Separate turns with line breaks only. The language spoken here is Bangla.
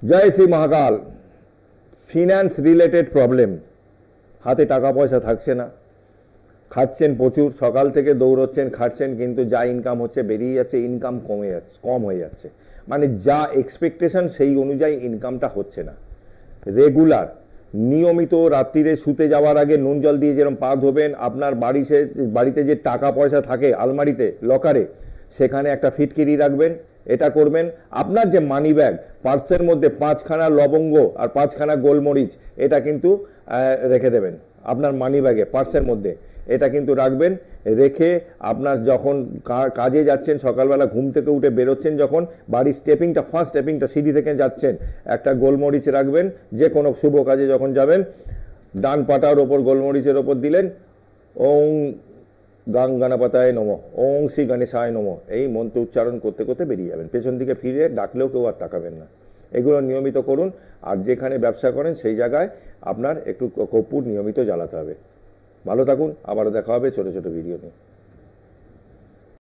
জয় শ্রী মহাকাল। ফিন্যান্স রিলেটেড প্রবলেম, হাতে টাকা পয়সা থাকছে না, খাচ্ছেন প্রচুর, সকাল থেকে দৌড়চ্ছেন, খাচ্ছেন, কিন্তু যা ইনকাম হচ্ছে বেরিয়ে যাচ্ছে, ইনকাম কম হয়ে যাচ্ছে, মানে যা এক্সপেকটেশন সেই অনুযায়ী ইনকামটা হচ্ছে না। রেগুলার নিয়মিত রাত্রিরে শুতে যাওয়ার আগে নুন জল দিয়ে যেরকম পা ধোবেন, আপনার বাড়িতে যে টাকা পয়সা থাকে আলমারিতে, লকারে, সেখানে একটা ফিটকিরি রাখবেন। এটা করবেন। আপনার যে মানি ব্যাগ, পার্সের মধ্যে 5খানা লবঙ্গ আর 5খানা গোলমরিচ, এটা কিন্তু রেখে দেবেন আপনার মানি ব্যাগে, পার্সের মধ্যে। এটা কিন্তু রাখবেন। রেখে আপনার যখন কাজে যাচ্ছেন, সকালবেলা ঘুম থেকে উঠে বেরোচ্ছেন, যখন বাড়ির ফার্স্ট স্টেপিংটা সিঁড়ি থেকে যাচ্ছেন, একটা গোলমরিচ রাখবেন। যে কোনো শুভ কাজে যখন যাবেন, ডান পাটার ওপর গোলমরিচের ওপর দিলেন, ওং গাং গণপতায় নমঃ, ওং শ্রী গণেশায় নমঃ, এই মন্ত্র উচ্চারণ করতে করতে বেরিয়ে যাবেন। পেছন দিকে ফিরে ডাকলেও কেউ আর তাকাবেন না। এগুলো নিয়মিত করুন। আর যেখানে ব্যবসা করেন সেই জায়গায় আপনার একটু কর্পূর নিয়মিত জ্বালাতে হবে। ভালো থাকুন, আবারও দেখা হবে ছোট ছোট ভিডিও নিয়ে।